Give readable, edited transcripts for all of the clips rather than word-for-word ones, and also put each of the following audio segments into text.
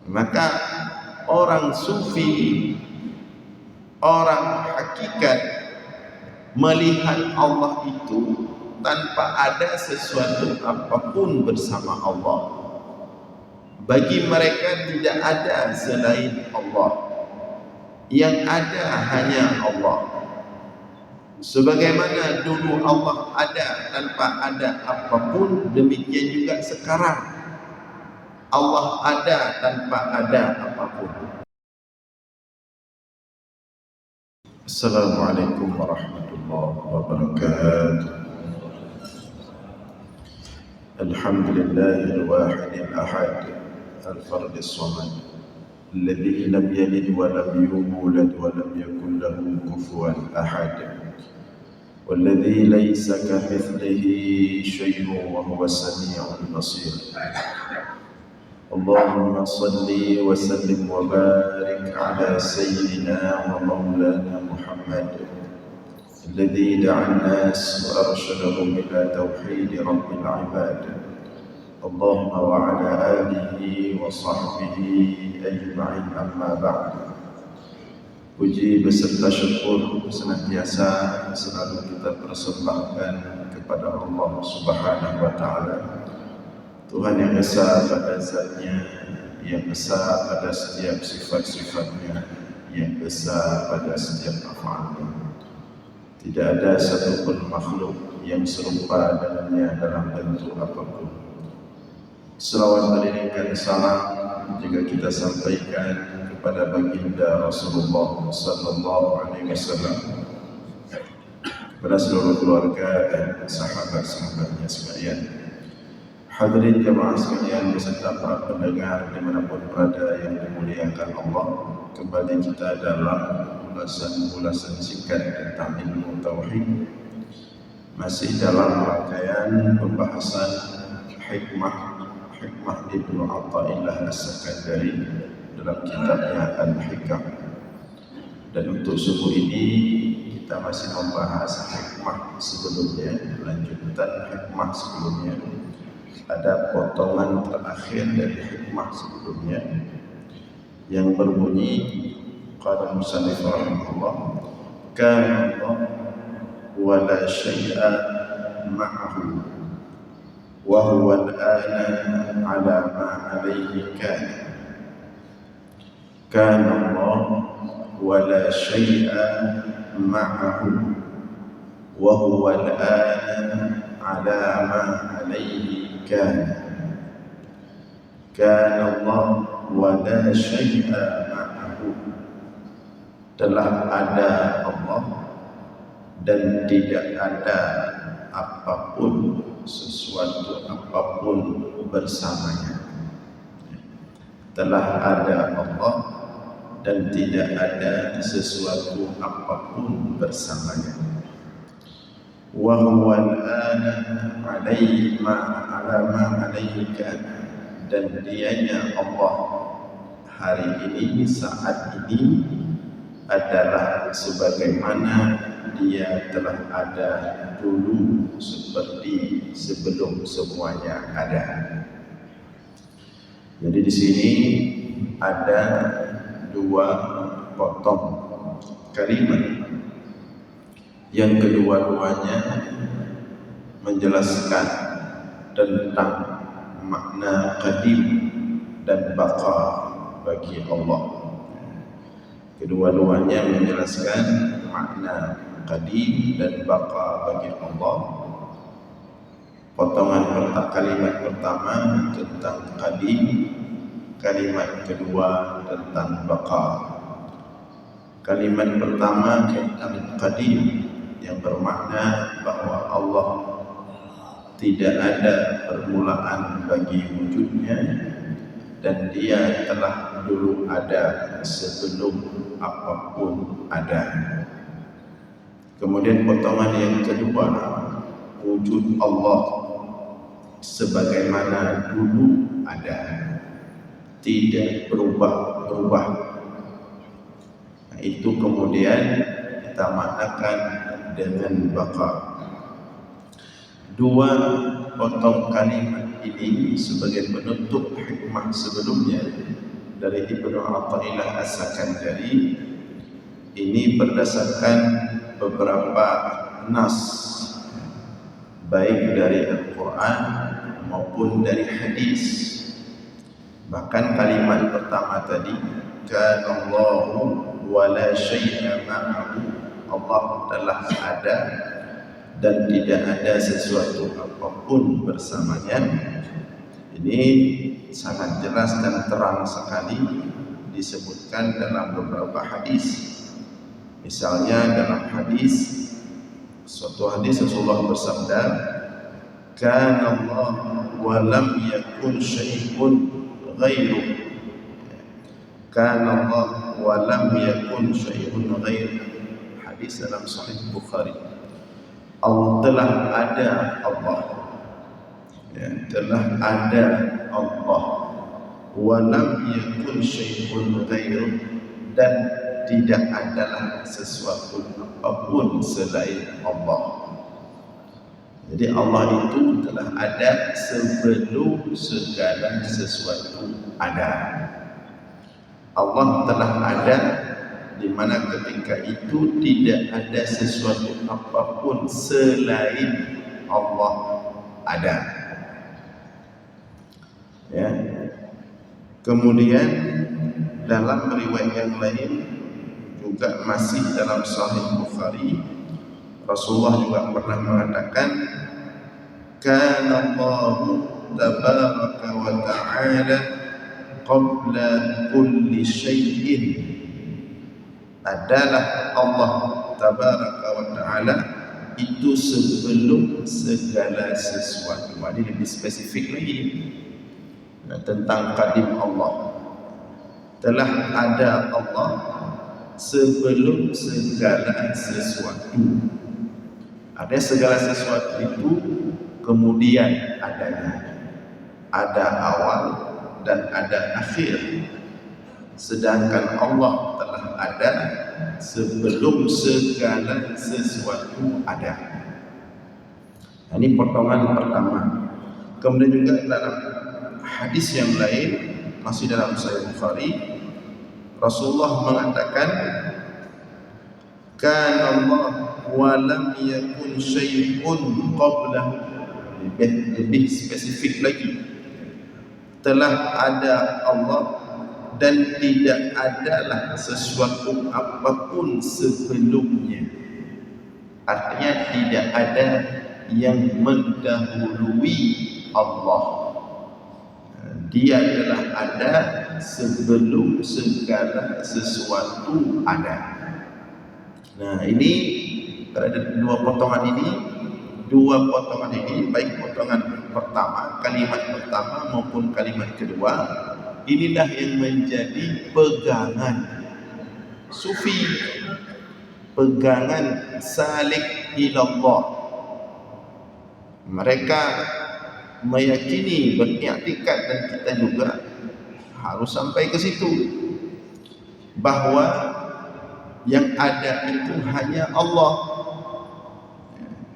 Maka orang sufi, orang hakikat melihat Allah itu tanpa ada sesuatu apapun bersama Allah. Bagi mereka tidak ada selain Allah. Yang ada hanya Allah. Sebagaimana dulu Allah ada tanpa ada apapun, demikian juga sekarang Allah ada tanpa ada apapun. Assalamualaikum warahmatullahi wabarakatuh. Alhamdulillahil wahidil ahad, al-fardis samad, alladzi lam yalid wa lam yulad wa lam yakul lahu kufuwan ahad. والذي ليس كمثله شيء وهو السميع البصير. اللهم صل وسلم وبارك على سيدنا ومولانا محمد الذي دعا الناس وأرشدهم إلى توحيد رب العباد. اللهم وعلى آله وصحبه أجمعين. أما بعد. Puji beserta syukur senantiasa selalu kita persembahkan kepada Allah Subhanahu wa Ta'ala, Tuhan yang esa pada zatnya, yang esa pada setiap sifat-sifatnya, yang esa pada setiap af'alnya. Tidak ada satupun makhluk yang serupa dengannya dalam bentuk apapun. Selawat beriringkan salam juga kita sampaikan kepada baginda Rasulullah sallallahu alaihi wasallam, kepada seluruh keluarga dan sahabat-sahabatnya sekalian. Hadirin jemaah sekalian beserta para pendengar dimanapun berada yang dimuliakan Allah, kembali kita dalam ulasan singkat tentang ilmu tauhid, masih dalam rangkaian pembahasan hikmah Ibnu Athaillah As-Sakandari dalam kitabnya Al-Hikam. Dan untuk subuh ini kita masih membahas hikmah sebelumnya, lanjutan hikmah sebelumnya. Ada potongan terakhir dari hikmah sebelumnya yang berbunyi, qala musannif rahimahullah, kana Allah wa la syai'a ma'ahu wa huwa al-ana 'ala ma 'alayhi kana. Kana Allah wa la syai'a ma'ahu wa huwa al-ana 'ala ma 'alayhi kana. Kana Allah wa la syai'a ma'ahu, telah ada Allah dan tidak ada apapun, sesuatu apapun bersamanya. Telah ada Allah dan tidak ada sesuatu apapun bersamanya. Wa huwa al-ana 'alaihi ma 'alaihi kana, dan dianya Allah hari ini, saat ini adalah sebagaimana dia telah ada dulu, seperti sebelum semuanya ada. Jadi di sini ada dua potong kalimat yang kedua-duanya menjelaskan tentang makna qadim dan baqa bagi Allah. Kedua-duanya menjelaskan makna qadim dan baqa bagi Allah. Potongan kalimat pertama tentang qadim, kalimat kedua tentang baqa. Kalimat pertama tentang qadim yang bermakna bahwa Allah tidak ada permulaan bagi wujudnya dan dia telah dulu ada sebelum apapun ada. Kemudian potongan yang kedua, wujud Allah sebagaimana dulu ada, tidak berubah-ubah. Nah, itu kemudian kita maknakan dengan baqa. Dua potong kalimat ini sebagai penutup hikmah sebelumnya dari Ibnu Athaillah As-Sakandari. Ini berdasarkan beberapa nas, baik dari Al-Quran maupun dari hadis. Bahkan kalimat pertama tadi, kanallahu wa la syai'a ma'ahu, Allah telah ada dan tidak ada sesuatu apapun bersamanya. Ini sangat jelas dan terang sekali disebutkan dalam beberapa hadis. Misalnya dalam hadis, suatu hadis Rasulullah bersabda, kana Allah wa lam yakun syai'un ghairuh. Kana Allah wa lam yakun syai'un ghairuh. Hadis dalam Sahih Bukhari. Allah telah ada Allah, ya, telah ada Allah, wa lam yakun syai'un ghairuh, dan tidak adalah sesuatu apapun selain Allah. Jadi Allah itu telah ada sebelum segala sesuatu ada. Allah telah ada di mana ketika itu tidak ada sesuatu apapun selain Allah ada. Ya. Kemudian dalam riwayat yang lain juga masih dalam Sahih Bukhari, Rasulullah juga pernah mengatakan, kana Allahu tabaraka wa ta'ala qabla kulli syai'in. Adalah Allah tabaraka wa ta'ala itu sebelum segala sesuatu. Ini lebih spesifik lagi tentang qadim Allah. Telah ada Allah sebelum segala sesuatu. Ada segala sesuatu itu kemudian adanya. Ada awal dan ada akhir. Sedangkan Allah telah ada sebelum segala sesuatu ada. Ini potongan pertama. Kemudian juga dalam hadis yang lain, masih dalam Sahih Bukhari, Rasulullah mengatakan, kana Allah wa lam yakun syai'un qablahu. Lebih spesifik lagi, telah ada Allah dan tidak adalah sesuatu apapun sebelumnya. Artinya tidak ada yang mendahului Allah. Dia adalah ada sebelum segala sesuatu ada. Nah, ini pada dua potongan ini, baik potongan pertama, kalimat pertama maupun kalimat kedua, inilah yang menjadi pegangan sufi, pegangan salik ilallah. Mereka meyakini, beriktikad, dan kita juga harus sampai ke situ, bahwa yang ada itu hanya Allah,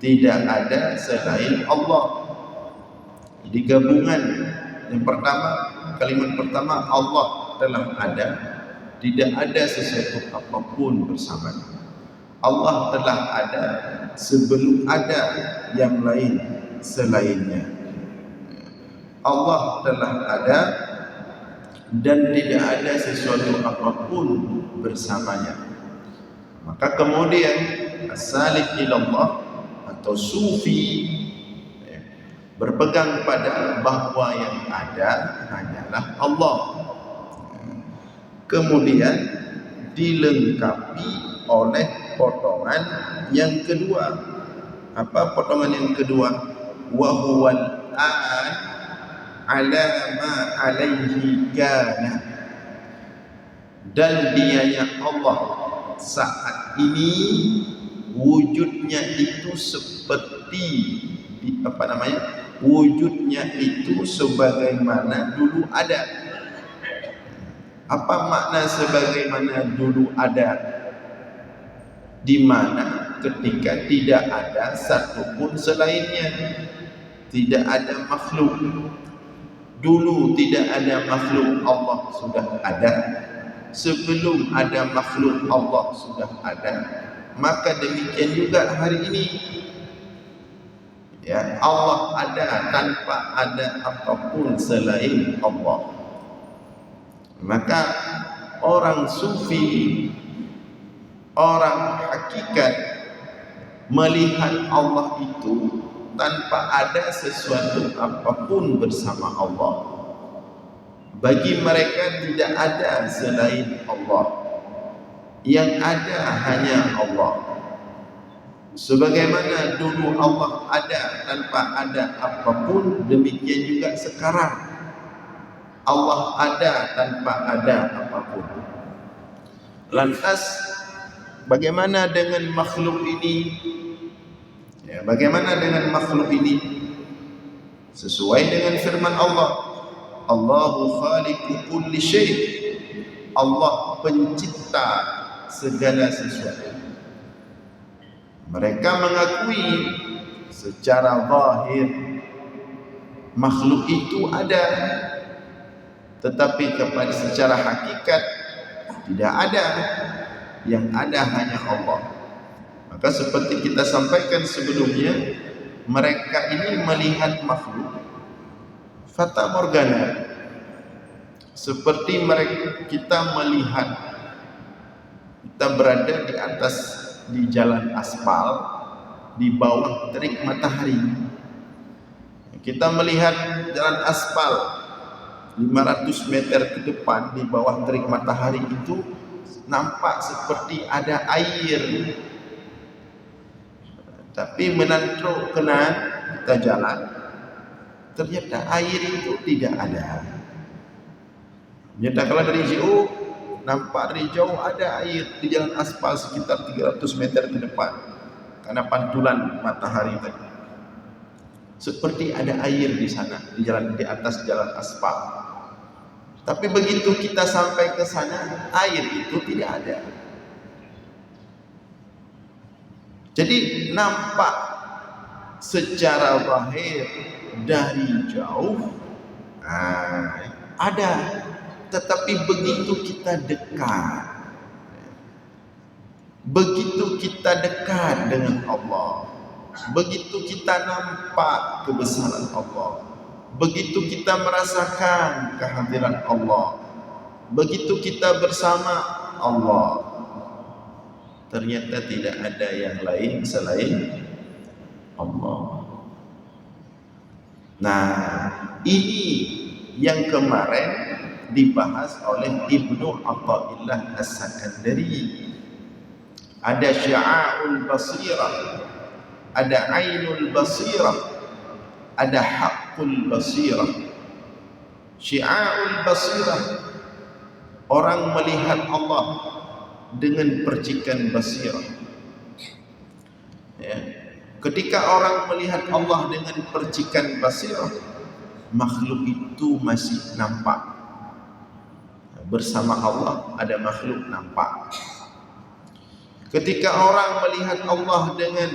tidak ada selain Allah. Jadi gabungan yang pertama, kalimat pertama, Allah telah ada, tidak ada sesuatu apapun bersamanya. Allah telah ada sebelum ada yang lain selainnya. Allah telah ada dan tidak ada sesuatu apapun bersamanya. Maka kemudian as-salik ilallah atau sufi berpegang pada bahwa yang ada hanyalah Allah. Kemudian dilengkapi oleh potongan yang kedua. Apa potongan yang kedua? Wa huwal an ala ma alaihi kana. Dan dianya Allah saat ini wujudnya itu seperti wujudnya itu sebagaimana dulu ada. Apa makna sebagaimana dulu ada? Di mana ketika tidak ada satupun selainnya, tidak ada makhluk. Dulu tidak ada makhluk, Allah sudah ada. Sebelum ada makhluk, Allah sudah ada. Maka demikian juga hari ini, ya, Allah ada tanpa ada apapun selain Allah. Maka orang sufi, orang hakikat, melihat Allah itu tanpa ada sesuatu apapun bersama Allah. Bagi mereka tidak ada selain Allah. Yang ada hanya Allah. Sebagaimana dulu Allah ada tanpa ada apapun, demikian juga sekarang Allah ada tanpa ada apapun. Lantas bagaimana dengan makhluk ini? Ya, bagaimana dengan makhluk ini? Sesuai dengan firman Allah, Allahu khaliqu kulli syai'. Allah pencipta segala sesuatu. Mereka mengakui secara zahir makhluk itu ada, tetapi kepada secara hakikat tidak ada. Yang ada hanya Allah. Maka seperti kita sampaikan sebelumnya, mereka ini melihat makhluk fata morgana, seperti kita melihat kita berada di atas, di jalan aspal, di bawah terik matahari. Kita melihat jalan aspal 500 meter ke depan di bawah terik matahari itu nampak seperti ada air. Tapi menantruk kanan kita jalan, ternyata air itu tidak ada. Ternyata kalau dari jauh, nampak dari jauh ada air di jalan aspal sekitar 300 meter ke depan, karena pantulan matahari tadi. Seperti ada air di sana, di atas jalan aspal. Tapi begitu kita sampai ke sana, air itu tidak ada. Jadi nampak secara zahir dari jauh ada, tetapi begitu kita dekat, begitu kita dekat dengan Allah, begitu kita nampak kebesaran Allah, begitu kita merasakan kehadiran Allah, begitu kita bersama Allah, ternyata tidak ada yang lain selain Allah. Nah, ini yang kemarin dibahas oleh Ibnu Athaillah As-Sakandari. Ada sya'a'ul basirah, ada ainul basirah, ada haqqul basirah. Sya'a'ul basirah, orang melihat Allah dengan percikan basirah. Ya. Ketika orang melihat Allah dengan percikan basirah, makhluk itu masih nampak. Bersama Allah ada makhluk nampak. Ketika orang melihat Allah dengan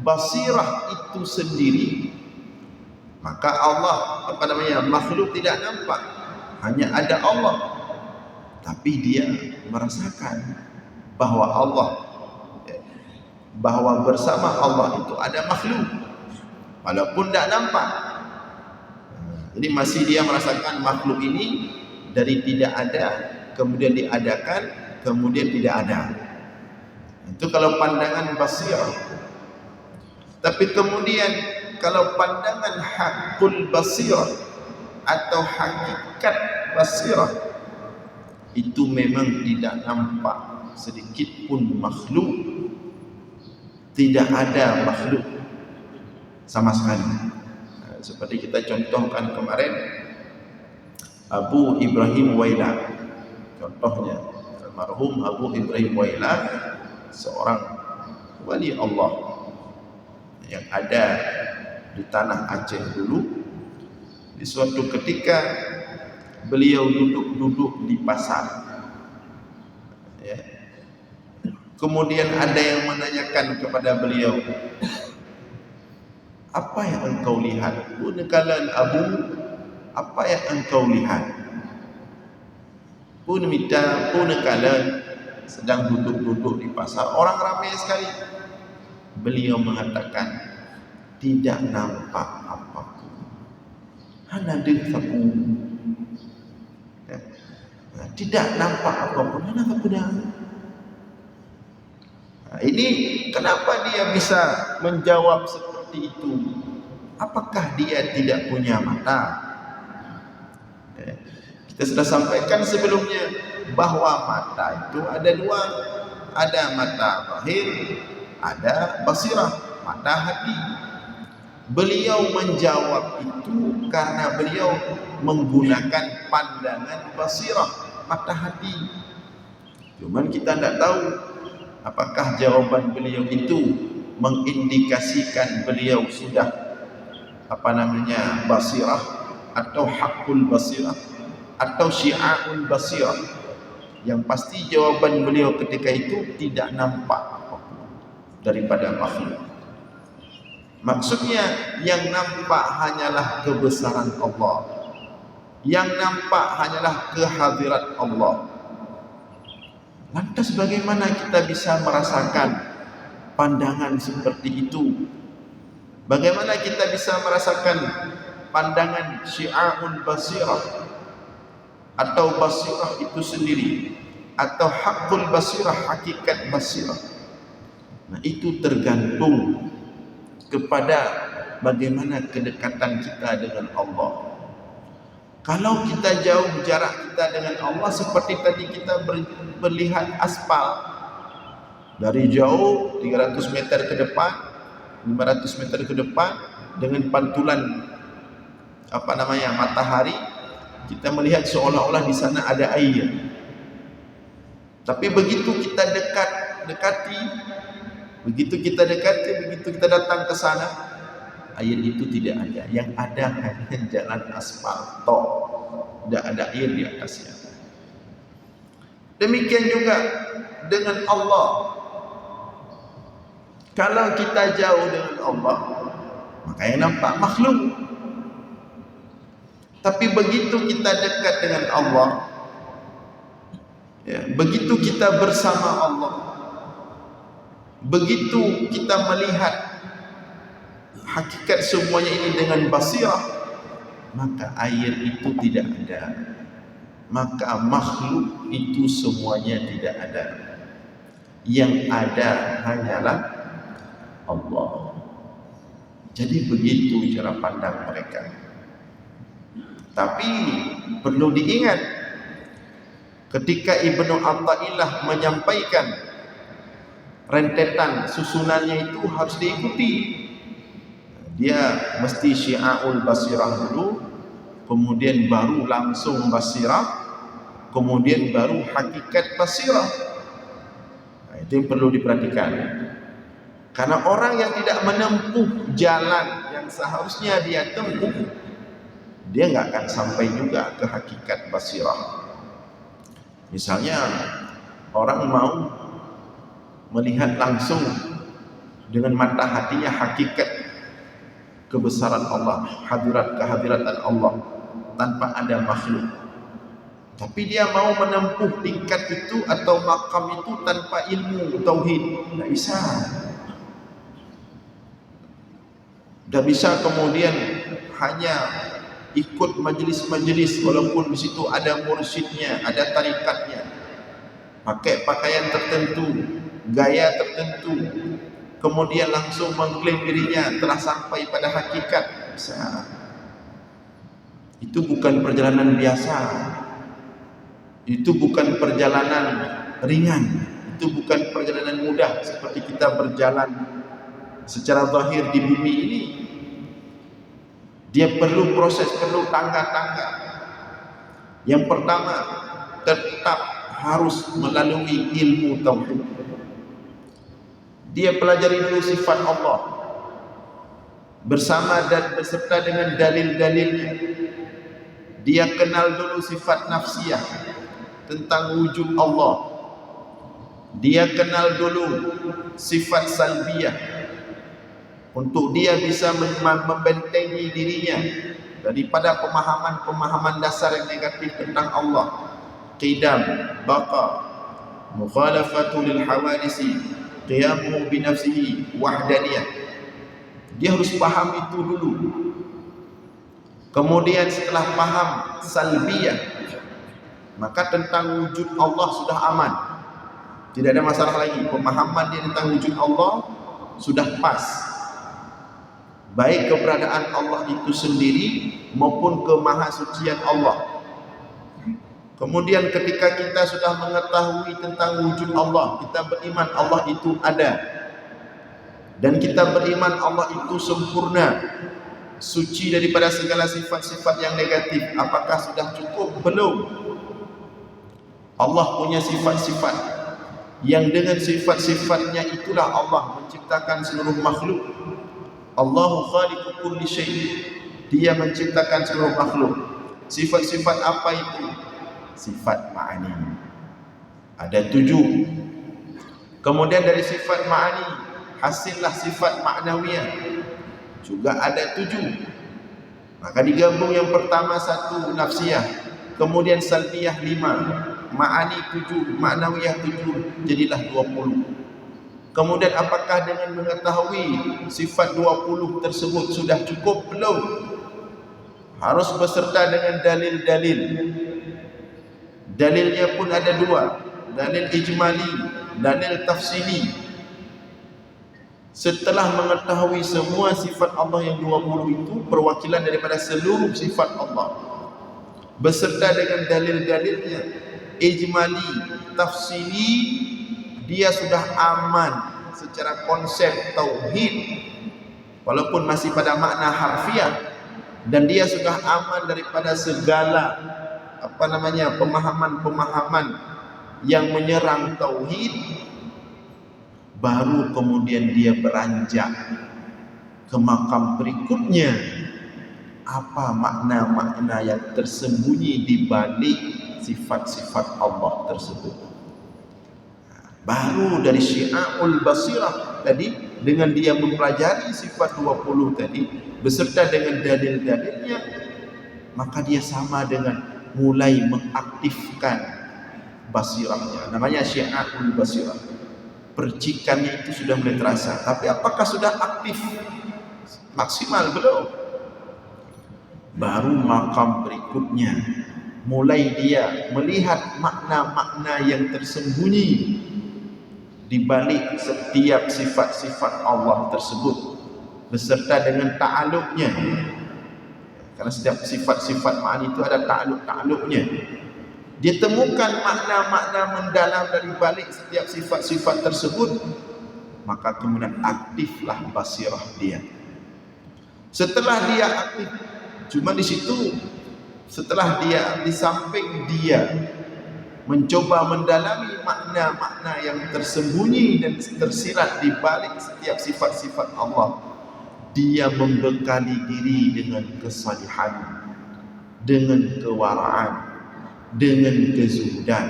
basirah itu sendiri, maka Allah, makhluk tidak nampak, hanya ada Allah. Tapi dia merasakan bahwa bersama Allah itu ada makhluk, walaupun tidak nampak. Jadi masih dia merasakan makhluk ini dari tidak ada, kemudian diadakan, kemudian tidak ada. Itu kalau pandangan basirah. Tapi kemudian kalau pandangan hakul basirah atau hakikat basirah, itu memang tidak nampak sedikit pun makhluk, tidak ada makhluk sama sekali. Seperti kita contohkan kemarin Abu Ibrahim Waila, contohnya almarhum Abu Ibrahim Waila, seorang wali Allah yang ada di tanah Aceh dulu. Di suatu ketika beliau duduk-duduk di pasar, ya. Kemudian ada yang menanyakan kepada beliau, apa yang engkau lihat? Bunekalan Abu, Apa yang engkau lihat? Pun kala sedang duduk-duduk di pasar, orang ramai sekali. Beliau mengatakan, tidak nampak apapun. Hana dengaku. Tidak nampak apapun. Hana kemudian. Ini kenapa dia bisa menjawab seperti itu? Apakah dia tidak punya mata? Kita sudah sampaikan sebelumnya bahwa mata itu ada dua, ada mata zahir, ada basirah, mata hati. Beliau menjawab itu karena beliau menggunakan pandangan basirah, mata hati. Cuman kita tidak tahu apakah jawaban beliau itu mengindikasikan beliau sudah basirah atau hakul basirah atau syi'aul basirah. Yang pasti jawaban beliau ketika itu tidak nampak apapun daripada makhluk. Maksudnya yang nampak hanyalah kebesaran Allah, yang nampak hanyalah kehadirat Allah. Lantas bagaimana kita bisa merasakan pandangan seperti itu? Bagaimana kita bisa merasakan pandangan syi'aul basirah atau basirah itu sendiri, atau hakul basirah, hakikat basirah? Nah, itu tergantung kepada bagaimana kedekatan kita dengan Allah. Kalau kita jauh jarak kita dengan Allah, seperti tadi kita melihat aspal dari jauh 300 meter ke depan, 500 meter ke depan, dengan pantulan matahari, kita melihat seolah-olah di sana ada air. Tapi begitu kita dekati, begitu kita datang ke sana, air itu tidak ada. Yang ada hanya jalan aspal, tidak ada air di atasnya. Demikian juga dengan Allah. Kalau kita jauh dengan Allah, maka yang nampak makhluk. Tapi begitu kita dekat dengan Allah, begitu kita bersama Allah, begitu kita melihat hakikat semuanya ini dengan basirah, maka air itu tidak ada, maka makhluk itu semuanya tidak ada. Yang ada hanyalah Allah. Jadi begitu cara pandang mereka. Tapi perlu diingat, ketika Ibnu Athaillah menyampaikan rentetan susunannya itu harus diikuti. Dia mesti syi'aul basirah dulu, kemudian baru langsung basirah, kemudian baru hakikat basirah. Nah, itu yang perlu diperhatikan. Karena orang yang tidak menempuh jalan yang seharusnya dia tempuh, dia nggak akan sampai juga ke hakikat basirah. Misalnya orang mau melihat langsung dengan mata hatinya hakikat kebesaran Allah, kehadiran Allah tanpa ada makhluk. Tapi dia mau menempuh tingkat itu atau makam itu tanpa ilmu tauhid, tidak bisa. Tidak bisa kemudian hanya ikut majelis-majelis walaupun di situ ada mursyidnya, ada tarikatnya, pakai pakaian tertentu, gaya tertentu, kemudian langsung mengklaim dirinya telah sampai pada hakikat. Bisa. Itu bukan perjalanan biasa, itu bukan perjalanan ringan, itu bukan perjalanan mudah seperti kita berjalan secara zahir di bumi ini. Dia perlu proses, perlu tangga-tangga. Yang pertama, tetap harus melalui ilmu tauhid. Dia pelajari dulu sifat Allah bersama dan beserta dengan dalil-dalilnya. Dia kenal dulu sifat nafsiyah tentang wujud Allah. Dia kenal dulu sifat salbiyah untuk dia bisa membentengi dirinya daripada pemahaman-pemahaman dasar yang negatif tentang Allah, qidam, baqa, mukhalafatu lil hawadisi, qiyamuhu bi nafsihi, wahdaniyah. Dia harus paham itu dulu. Kemudian setelah paham salbiyah, maka tentang wujud Allah sudah aman, tidak ada masalah lagi. Pemahaman dia tentang wujud Allah sudah pas, baik keberadaan Allah itu sendiri maupun kemahasucian Allah. Kemudian ketika kita sudah mengetahui tentang wujud Allah, kita beriman Allah itu ada, dan kita beriman Allah itu sempurna, suci daripada segala sifat-sifat yang negatif. Apakah sudah cukup? Belum. Allah punya sifat-sifat yang dengan sifat-sifatnya itulah Allah menciptakan seluruh makhluk. Allahu khaliqu kulli syai'. Dia menciptakan seluruh makhluk. Sifat-sifat apa itu? Sifat ma'ani. Ada 7. Kemudian dari sifat ma'ani hasillah sifat ma'nawiyah, juga ada 7. Maka digabung yang pertama 1 nafsiyah, kemudian salbiyah 5, ma'ani 7, ma'nawiyah 7, jadilah 20. Kemudian apakah dengan mengetahui sifat 20 tersebut sudah cukup? Belum. Harus beserta dengan dalil-dalil. Dalilnya pun ada 2, dalil ijmali, dalil tafsili. Setelah mengetahui semua sifat Allah yang 20 itu, perwakilan daripada seluruh sifat Allah, beserta dengan dalil-dalilnya, ijmali, tafsili, dia sudah aman secara konsep tauhid, walaupun masih pada makna harfiah, dan dia sudah aman daripada segala pemahaman-pemahaman yang menyerang tauhid. Baru kemudian dia beranjak ke makam berikutnya, apa makna-makna yang tersembunyi di balik sifat-sifat Allah tersebut. Baru dari syi'aul basirah tadi, dengan dia mempelajari sifat 20 tadi beserta dengan dalil-dalilnya, maka dia sama dengan mulai mengaktifkan basirahnya. Namanya syi'aul basirah. Percikannya itu sudah mulai terasa. Tapi apakah sudah aktif maksimal? Belum. Baru makam berikutnya, mulai dia melihat makna-makna yang tersembunyi di balik setiap sifat-sifat Allah tersebut beserta dengan ta'alluqnya. Karena setiap sifat-sifat ma'ani itu ada ta'alluq-ta'alluqnya. Dia temukan makna-makna mendalam dari balik setiap sifat-sifat tersebut, maka kemudian aktiflah basirah dia. Setelah dia aktif, cuma di situ, setelah dia, di samping dia mencoba mendalami makna-makna yang tersembunyi dan tersirat di balik setiap sifat-sifat Allah, dia membekali diri dengan kesalihan, dengan kewaraan, dengan kezuhudan,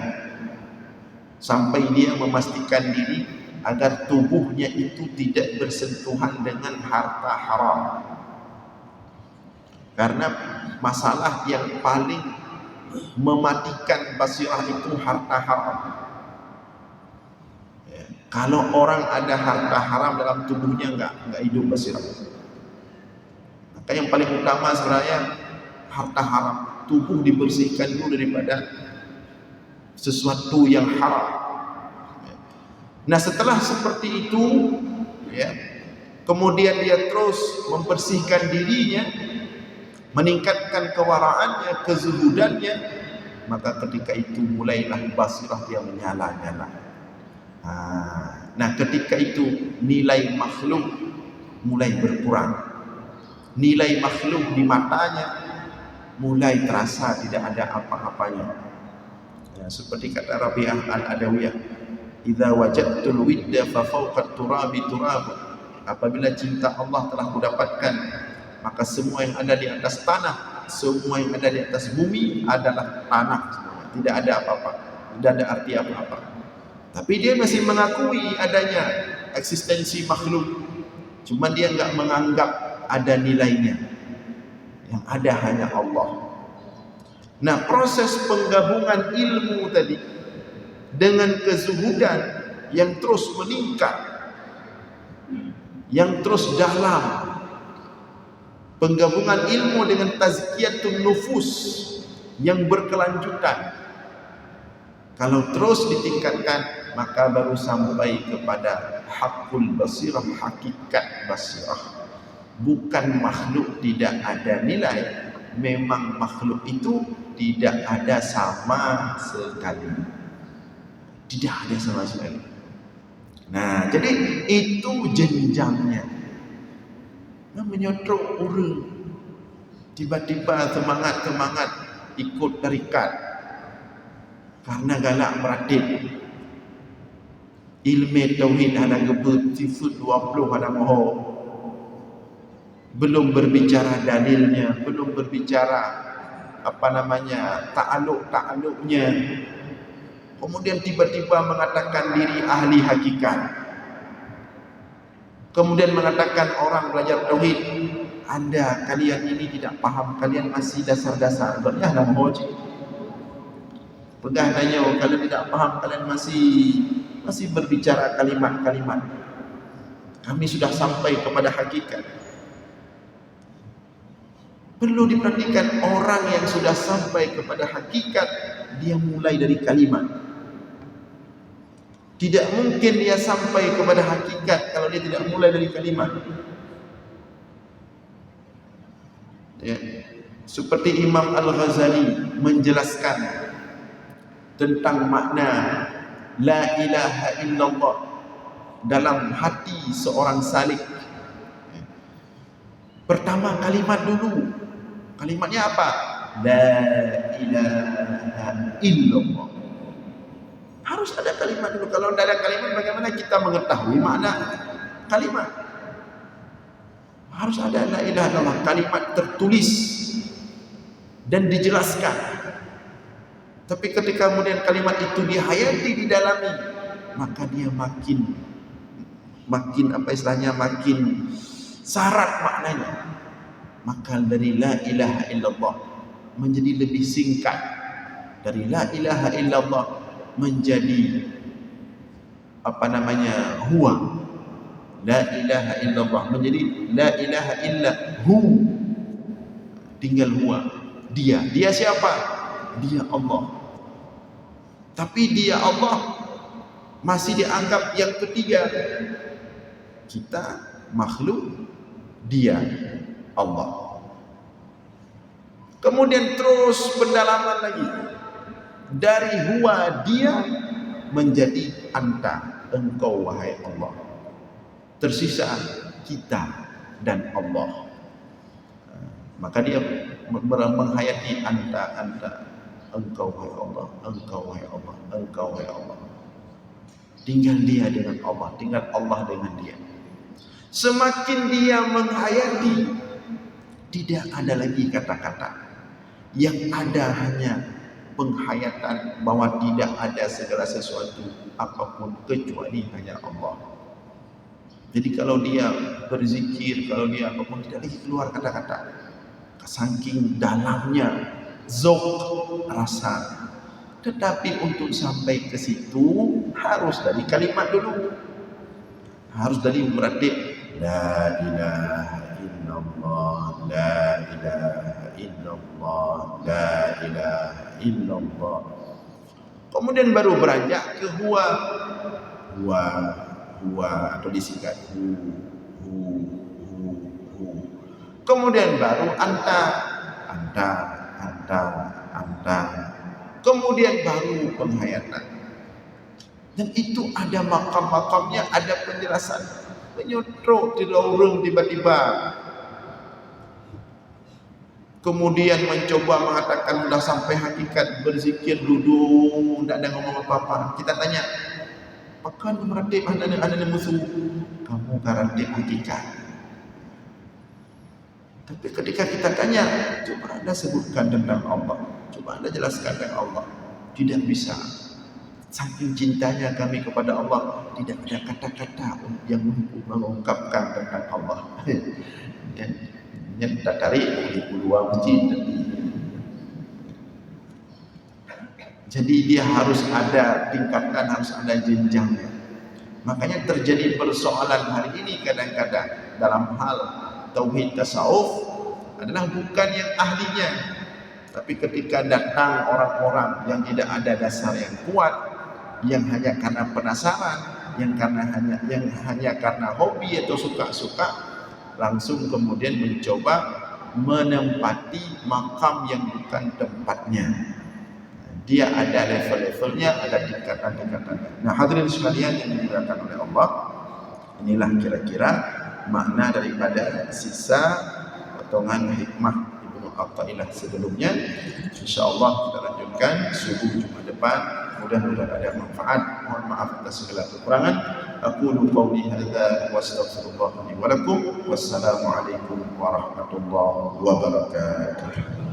sampai dia memastikan diri agar tubuhnya itu tidak bersentuhan dengan harta haram. Karena masalah yang paling mematikan basirah itu harta haram. Kalau orang ada harta haram dalam tubuhnya, enggak hidup basirah. Maka yang paling utama sebenarnya harta haram. Tubuh dibersihkan dulu daripada sesuatu yang haram. Nah, setelah seperti itu, kemudian dia terus membersihkan dirinya, meningkatkan kewaraannya, kezuhudannya, maka ketika itu mulailah basirah dia menyala-nyala. Nah, ketika itu nilai makhluk mulai berkurang. Nilai makhluk di matanya mulai terasa tidak ada apa-apanya. Seperti kata Rabi'ah al-Adawiyah, "Idza wajadtul widda fa fawqa turabi turab." Apabila cinta Allah telah kudapatkan, maka semua yang ada di atas tanah, semua yang ada di atas bumi adalah tanah semuanya. Tidak ada apa-apa, tidak ada arti apa-apa. Tapi dia masih mengakui adanya eksistensi makhluk, cuma dia enggak menganggap ada nilainya. Yang ada hanya Allah. Nah, proses penggabungan ilmu tadi dengan kezuhudan yang terus meningkat, yang terus dalam, penggabungan ilmu dengan tazkiyatun nufus yang berkelanjutan, kalau terus ditingkatkan, maka baru sampai kepada hakul basirah, hakikat basirah. Bukan makhluk tidak ada nilai, memang makhluk itu tidak ada sama sekali. Tidak ada sama sekali. Nah, jadi itu jenjangnya. Nah, menyodok orang tiba-tiba semangat ikut tarikat karena galak meratib ilmu tauhid ada gebut sifat 20 ada moho, belum berbicara dalilnya, belum berbicara ta'aluk-ta'aluknya, kemudian tiba-tiba mengatakan diri ahli hakikat, kemudian mengatakan orang belajar tauhid, kalian ini tidak paham, kalian masih dasar-dasar. Banyak nama hoji pegah nanya, kalian tidak paham, kalian masih berbicara kalimat-kalimat, kami sudah sampai kepada hakikat. Perlu diperhatikan, orang yang sudah sampai kepada hakikat, dia mulai dari kalimat. Tidak mungkin dia sampai kepada hakikat kalau dia tidak mulai dari kalimat. Ya. Seperti Imam Al-Ghazali menjelaskan tentang makna la ilaha illallah dalam hati seorang salik. Pertama kalimat dulu. Kalimatnya apa? La ilaha illallah. Harus ada kalimat dulu. Kalau tidak ada kalimat, bagaimana kita mengetahui makna kalimat? Harus ada la ilaha illallah, kalimat tertulis dan dijelaskan. Tapi ketika kemudian kalimat itu dihayati, didalami, maka dia makin makin syarat maknanya. Maka dari la ilaha illallah menjadi lebih singkat, dari la ilaha illallah menjadi huwa, la ilaha illallah menjadi la ilaha illa hu, tinggal huwa, dia siapa? Dia Allah. Tapi dia Allah masih dianggap yang ketiga. Kita makhluk, dia Allah. Kemudian terus pendalaman lagi, dari huwa dia menjadi anta, engkau wahai Allah. Tersisa kita dan Allah. Maka dia menghayati anta, engkau wahai Allah, engkau wahai Allah, engkau wahai Allah. Tinggal dia dengan Allah, tinggal Allah dengan dia. Semakin dia menghayati, tidak ada lagi kata-kata. Yang ada hanya penghayatan bahwa tidak ada segala sesuatu apapun kecuali hanya Allah. Jadi kalau dia berzikir, kalau dia apapun, tidak lagi keluar kata-kata. Saking dalamnya zauq, rasa. Tetapi untuk sampai ke situ harus dari kalimat dulu. Harus dari meratib la ilaha illallah, la ilaha illallah, la ilaha illallah. Kemudian baru beranjak ke huwa atau disingkat hu. Kemudian baru anta. Kemudian baru penghayatan. Dan itu ada makam-makamnya, ada penjelasan. Menyodok di orang tiba-tiba. Kemudian mencoba mengatakan sudah sampai hakikat, berzikir, duduk, tidak ada ngomong apa-apa. Kita tanya, apakah meratib ada musuh? Kamu garanti hakikat. Tapi ketika kita tanya, coba anda sebutkan tentang Allah, coba anda jelaskan tentang Allah. Tidak bisa. Saking cintanya kami kepada Allah, tidak ada kata-kata yang mengungkapkan tentang Allah. tak tarik di peluang masjid. Jadi dia harus ada tingkatan, harus ada jenjangnya. Makanya terjadi persoalan hari ini kadang-kadang dalam hal tauhid tasawuf adalah bukan yang ahlinya, tapi ketika datang orang-orang yang tidak ada dasar yang kuat, yang hanya karena penasaran, yang hanya karena hobi atau suka-suka, langsung kemudian mencoba menempati makam yang bukan tempatnya. Dia ada level-levelnya, ada tingkatan-tingkatannya. Nah, hadirin sekalian yang dimuliakan oleh Allah, inilah kira-kira makna daripada sisa potongan hikmah Ibnu Athaillah sebelumnya. InsyaAllah kita lanjutkan subuh Jumat depan. Mudah-mudahan ada manfaat. Mohon maaf atas segala kekurangan. Aqulu qawli hadza wa astaghfirullah li wa lakum. Wassalamualaikum warahmatullahi wabarakatuh.